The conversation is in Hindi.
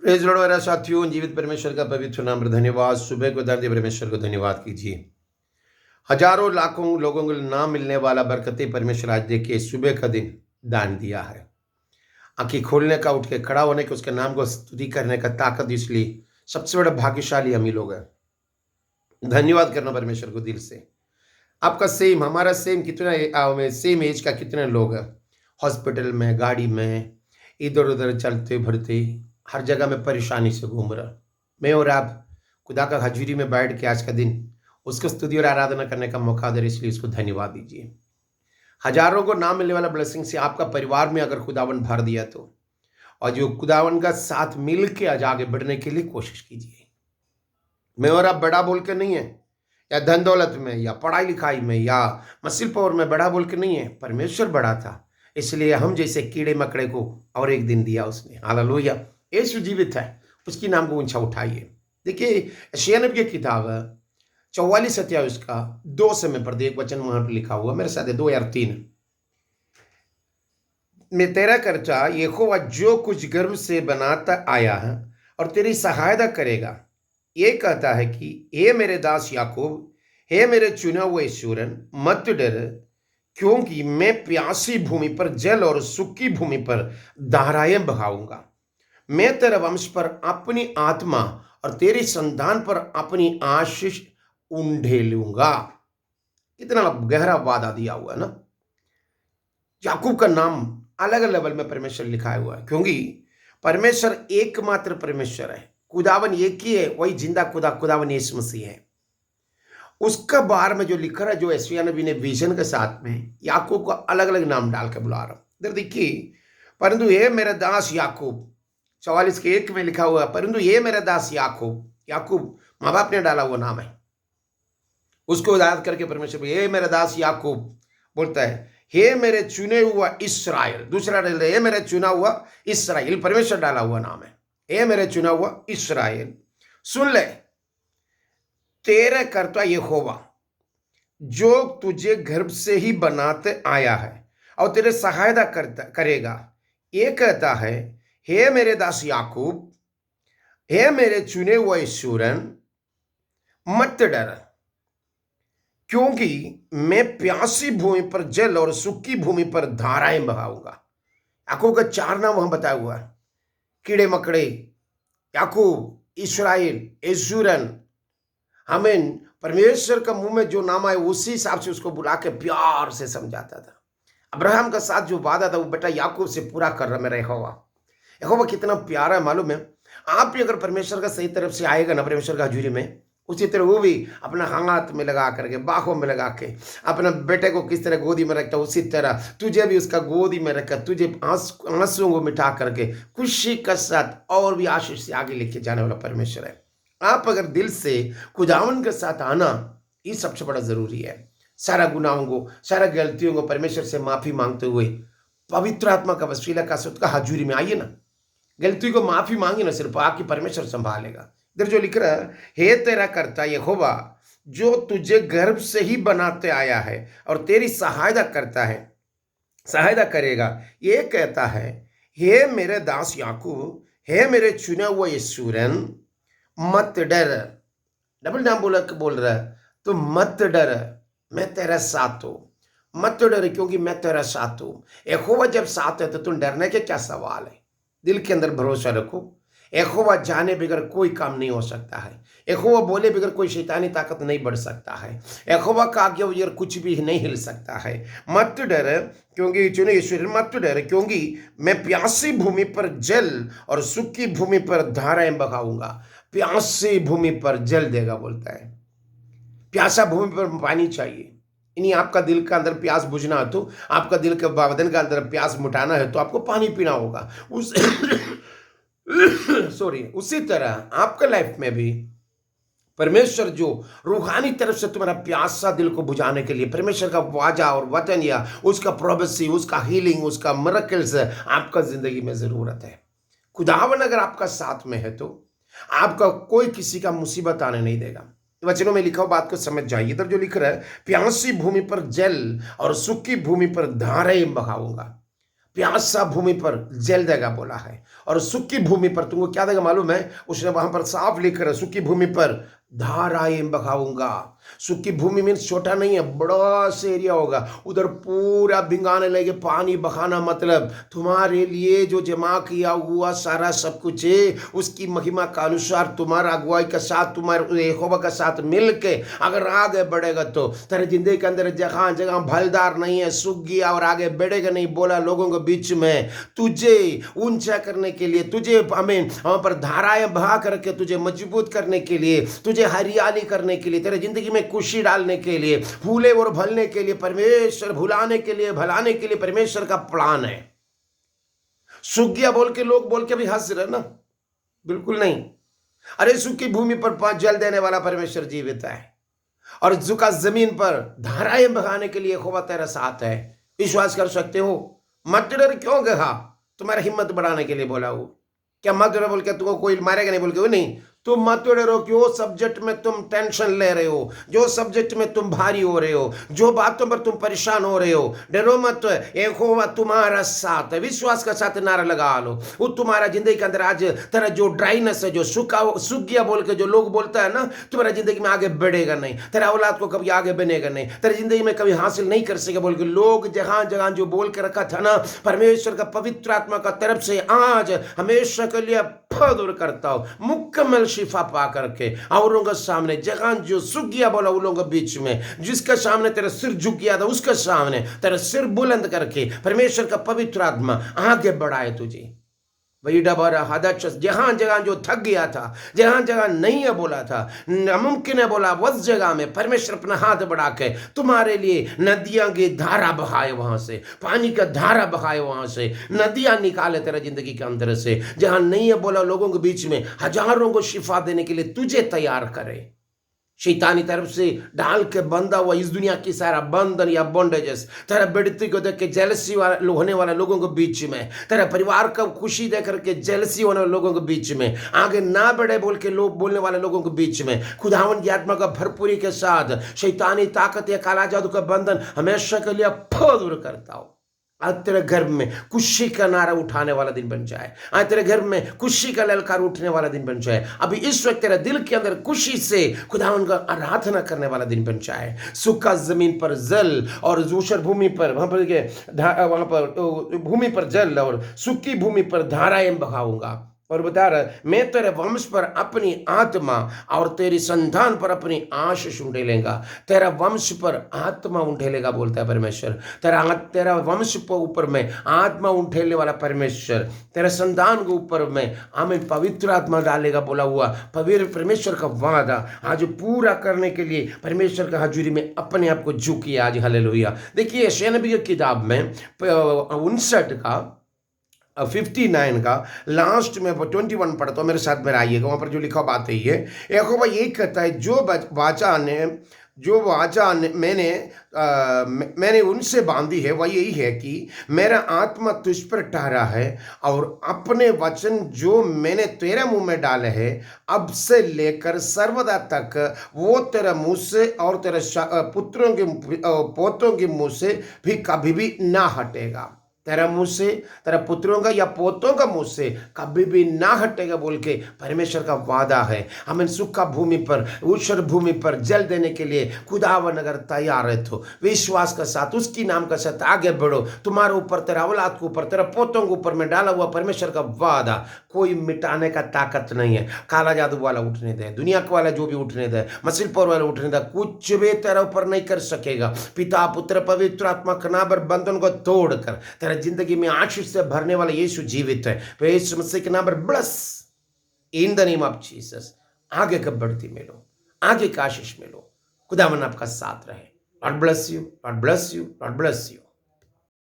प्रेज लॉर्ड मेरा साथियों, जीवित परमेश्वर का पवित्र नाम पर धन्यवाद। सुबह को धरती परमेश्वर को धन्यवाद कीजिए। हजारों लाखों लोगों को ना मिलने वाला बरकतें परमेश्वर आज देखिए सुबह का दिन दान दिया है। आंखें खोलने का, उठ के खड़ा होने का, उसके नाम को स्तुति करने का ताकत, इसलिए सबसे बड़ा भाग्यशाली हम ही लोग हैं। धन्यवाद करना परमेश्वर को दिल से। आपका सेम, हमारा सेम, कितना सेम एज का कितने लोग हैं हॉस्पिटल में, गाड़ी में, इधर उधर चलते भरते, हर जगह में परेशानी से घूम रहा। मैं और आप खुदा का हजूरी में बैठ के आज का दिन उसको स्तुति और आराधना करने का मौका दे, इसलिए उसको धन्यवाद दीजिए। हजारों को ना मिलने वाला ब्लेसिंग से आपका परिवार में अगर खुदावन भर दिया तो, और जो खुदावन का साथ मिल के आज आगे बढ़ने के लिए कोशिश कीजिए। मैं और आप बड़ा बोल के नहीं है, या धन दौलत में, या पढ़ाई लिखाई में, या मसिल पावर में बड़ा बोल के नहीं है। परमेश्वर बड़ा था, इसलिए हम जैसे कीड़े मकड़े को और एक दिन दिया उसने। हालेलुया। यीशु जीवित है, उसकी नाम को ऊंचा उठाइए। देखिए यशायाह नबी की किताब 44 अध्याय उसका 2 से मैं पढ़, एक वचन वहां पर लिखा हुआ, मेरे साथ है 2 या 3 में। तेरा कर्ता यहोवा जो कुछ गर्भ से बनाता आया है और तेरी सहायता करेगा, ये कहता है कि हे मेरे दास याकूब, हे मेरे चुना हुए ईश्वरन, मत डर, क्योंकि मैं प्यासी भूमि पर जल और सूखी भूमि पर धाराएं बहाऊंगा। मैं तेरे वंश पर अपनी आत्मा और तेरी संतान पर अपनी आशीष उंडेलूंगा। कितना गहरा वादा दिया हुआ है ना। याकूब का नाम अलग अलग लेवल में परमेश्वर लिखा हुआ है, क्योंकि परमेश्वर एकमात्र परमेश्वर है। खुदावन एक ही है, वही जिंदा खुदावन यीशु मसीह है। उसका बारे में जो लिखा है, जो यशायाह नबी ने विजन के साथ में याकूब को अलग अलग नाम डाल के बुला रहा। इधर देखिए, परंतु ये मेरा दास याकूब, 44 के 1 में लिखा हुआ, परंतु ये मेरा दास याकूब। याकूब माँ बाप ने डाला हुआ नाम है, उसको याद करके परमेश्वर ये मेरा दास याकूब बोलता है, हे मेरे चुने हुआ इस्राएल। दूसरा हे मेरे चुना हुआ इस्राएल, परमेश्वर डाला हुआ नाम है। हे मेरे चुना हुआ इस्राएल, सुन ले, तेरे कर्ता यहोवा जो तुझे गर्भ से ही बनाते आया है और तेरे सहायता करेगा, ये कहता है, हे मेरे दास याकूब, हे मेरे चुने हुए ईश्वरन, मत डर, क्योंकि मैं प्यासी भूमि पर जल और सूखी भूमि पर धाराएं बहाऊंगा। याकूब का 4 नाम वहां बताया हुआ है, कीड़े मकड़े, याकूब, इस्राएल, ईश्वरन। हमें परमेश्वर का मुंह में जो नाम आए उसी हिसाब से उसको बुला के प्यार से समझाता था। अब्राहम का साथ जो वादा था वो बेटा याकूब से पूरा कर रहा मेरा यहोवा। यहोवा कितना प्यारा है मालूम है। आप भी अगर परमेश्वर का सही तरफ से आएगा ना, परमेश्वर का हजूरी में, उसी तरह वो भी अपना हाथ में लगा करके, बाहों में लगा के अपना बेटे को किस तरह गोदी में रखता, उसी तरह तुझे भी उसका गोदी में रखकर तुझे आंसुओं को मिटा करके खुशी के साथ और भी आशीष से आगे लेके जाने वाला परमेश्वर है। आप अगर दिल से खुदावन के साथ आना, ये सबसे बड़ा जरूरी है। सारा गुनाहों को, सारा गलतियों को परमेश्वर से माफी मांगते हुए पवित्र आत्मा का वसीला का उसका हजूरी में आइए ना। गलती को माफी मांगे ना, सिर्फ आके परमेश्वर संभालेगा। इधर जो लिख रहा है, हे तेरा कर्ता यहोवा जो तुझे गर्भ से ही बनाते आया है और तेरी सहायता करता है, सहायता करेगा, ये कहता है, हे मेरे दास याकूब, हे मेरे चुने हुए ईश्वरन, मत डर। डबल नाम बोल रहा है, तो मत डर, मैं तेरा साथ हूं। मत डर, क्योंकि मैं तेरा साथ हूं। यहोवा जब साथ है तो तुम डरने के क्या सवाल है। दिल के अंदर भरोसा रखो। यहोवा जाने बगैर कोई काम नहीं हो सकता है। यहोवा बोले बगैर कोई शैतानी ताकत नहीं बढ़ सकता है। यहोवा का आज्ञा बगैर कुछ भी नहीं हिल सकता है। मत डर, क्योंकि चुने ईश्वर, मत डर, क्योंकि मैं प्यासी भूमि पर जल और सूखी भूमि पर धाराएं बहाऊंगा। प्यासी भूमि पर जल देगा बोलता है। प्यासा भूमि पर पानी चाहिए। यानी आपका दिल का अंदर प्यास बुझना है तो, आपका दिल के बदन का अंदर प्यास मिटाना है तो आपको पानी पीना होगा। उसी तरह आपका लाइफ में भी परमेश्वर जो रूहानी तरफ से तुम्हारा प्यासा दिल को बुझाने के लिए परमेश्वर का वाजा और वचन या उसका प्रोफेसी, उसका हीलिंग, उसका मिरेकल्स आपका जिंदगी में जरूरत है। खुदावन अगर आपका साथ में है तो आपका कोई किसी का मुसीबत आने नहीं देगा। वचनों में लिखा बात को समझ जाइए। इधर जो लिख रहा है, प्यासी भूमि पर जल और सूखी भूमि पर धाराएं बहाऊंगा। प्यासा भूमि पर जल देगा बोला है, और सूखी भूमि पर तुमको क्या देगा मालूम है? उसने वहां पर साफ लिख कर, सूखी भूमि पर धाराएं बहाऊंगा। सूखी भूमि मीन्स छोटा नहीं है, बड़ा से एरिया होगा, उधर पूरा भिंगाने लगे पानी बहाना, मतलब तुम्हारे लिए जो जमा किया हुआ सारा सब कुछ है, उसकी महिमा का अनुसार तुम्हारा अगुवाई के साथ, तुम्हारे यहोवा के साथ मिलके अगर आगे बढ़ेगा तो तेरे जिंदगी के अंदर जगह जगह भलदार नहीं है, सूख गया और आगे बढ़ेगा नहीं बोला लोगों के बीच में, तुझे ऊंचा करने के लिए, तुझे हमें वहां पर धाराएं बहा करके तुझे मजबूत करने के लिए, तुझे हरियाली करने के लिए, तेरे जिंदगी में खुशी डालने के लिए, भूले और भलने के लिए परमेश्वर, भुलाने के लिए, भलाने के लिए परमेश्वर का प्लान है। सूख गया बोल के लोग बोल के भी हंस रहे ना, बिल्कुल नहीं। अरे सूखी भूमि पर जल देने वाला परमेश्वर जीवित है, और झुका जमीन पर धाराएं बहाने के लिए यहोवा तेरा साथ है। विश्वास कर सकते हो? मत डर क्यों कहा? तुम्हारा हिम्मत बढ़ाने के लिए बोला हो। क्या मत डरो बोल के तुमको कोई मारेगा नहीं बोल के? वो नहीं, तुम मत डरो। जो सब्जेक्ट में तुम टेंशन ले रहे हो, जो सब्जेक्ट में तुम भारी हो रहे हो, जो बातों पर तुम परेशान हो रहे हो, डरो मत, यहोवा तुम्हारा साथ है। विश्वास का साथ नारा लगा लो। वो तुम्हारा जिंदगी के अंदर आज तेरा जो ड्राइनेस है, जो सूख गया बोल के जो लोग बोलता है ना, तुम्हारा जिंदगी में आगे बढ़ेगा नहीं, तेरा औलाद को कभी आगे बनेगा नहीं, तेरी जिंदगी में कभी हासिल नहीं कर सकेगा बोल के लोग जहां जहां जो बोल के रखा था ना, परमेश्वर का पवित्र आत्मा का तरफ से आज हमेशा के लिए दूर करता हूं, मुकम्मल शिफा पा करके औरों के सामने, जगह जो सूख गया बोला उन लोगों के बीच में, जिसके सामने तेरा सिर झुक गया था उसके सामने तेरा सिर बुलंद करके परमेश्वर का पवित्र आत्मा आगे बढ़ाए तुझे। वही डबरा हदच, जहां जगह जो थक गया था, जहां जगह नहीं है बोला था, नामुमकिन है बोला, उस जगह में परमेश्वर अपना हाथ बढ़ा के तुम्हारे लिए नदियां की धारा बहाए, वहां से पानी का धारा बहाए, वहां से नदियां निकाले तेरे जिंदगी के अंदर से। जहां नहीं है बोला लोगों के बीच में हजारों को शिफा देने के लिए तुझे तैयार करे। शैतानी तरफ से डाल के बंधा हुआ इस दुनिया की सारा बंधन या बॉन्डेजेस, तेरा बेड़ती को देख के जेलसी होने वाले लोगों के बीच में, तेरा परिवार का खुशी देख करके जेलसी होने वाले लोगों के बीच में, आगे ना बढ़े बोल के लोग बोलने वाले लोगों के बीच में, खुदावन की आत्मा का भरपूरी के साथ शैतानी ताकत या काला जादू का बंधन हमेशा के लिए दूर करता हो। आज तेरे घर में खुशी का नारा उठाने वाला दिन बन जाए, आज तेरे घर में खुशी का ललकार उठने वाला दिन बन जाए। अभी इस वक्त तेरे दिल के अंदर खुशी से खुदावन का आराधना करने वाला दिन बन जाए। सूखा जमीन पर जल और दूसर भूमि पर वहां पर भूमि पर जल और सूखी भूमि पर धाराएं बहाऊंगा। और बता रहा मैं तेरे वंश पर अपनी आत्मा और तेरी संतान पर अपनी आशीष उंडेलेगा। तेरा वंश पर आत्मा उंडेलेगा बोलता है परमेश्वर। तेरा वंश पर ऊपर में आत्मा उंडेलने वाला परमेश्वर, तेरा संतान के ऊपर में हमें पवित्र आत्मा डालेगा बोला हुआ पवित्र परमेश्वर का वादा आज पूरा करने के लिए परमेश्वर का हजूरी में अपने आप को झुकी आज। हालेलुया। देखिए यशायाह नबी की किताब में 59 का 59 का लास्ट में 21 पढ़ता हूं, मेरे साथ में आइएगा। वहां पर जो लिखा बात है ये यहोवा यही कहता है, जो वाचा मैंने उनसे बांधी है वह यही है कि मेरा आत्मा तुझ पर ठहरा है, और अपने वचन जो मैंने तेरे मुंह में डाले हैं अब से लेकर सर्वदा तक वो तेरे मुंह से और तेरे पुत्रों के पोतों के मुंह से भी कभी भी ना हटेगा। तेरा मुंह से, तेरा पुत्रों का या पोतों का मुंह से कभी भी ना हटेगा बोल के परमेश्वर का वादा है। हमें सूखा भूमि पर, ऊषर भूमि पर जल देने के लिए खुदावन अगर तैयार है तो विश्वास के साथ उसकी नाम के साथ आगे बढ़ो। तुम्हारे ऊपर, तेरा औलाद के ऊपर, तेरा पोतों के ऊपर में डाला हुआ परमेश्वर का वादा कोई मिटाने का ताकत नहीं है। काला जादू वाला उठने दे, दुनिया का वाला जो भी उठने दे, मसीलपुर वाला उठने दे, कुछ भी तेरा ऊपर नहीं कर सकेगा। पिता पुत्र पवित्र आत्मा के नाम पर बंधन को तोड़कर जिंदगी में आशीष से भरने वाला यीशु जीवित है। तो यीशु मसीह के नाम पर bless in the name of Jesus. आगे का बढ़ती मिलो, आगे का आशीष मिलो। खुदावन आपका साथ रहे। God bless you, God bless you, God bless you.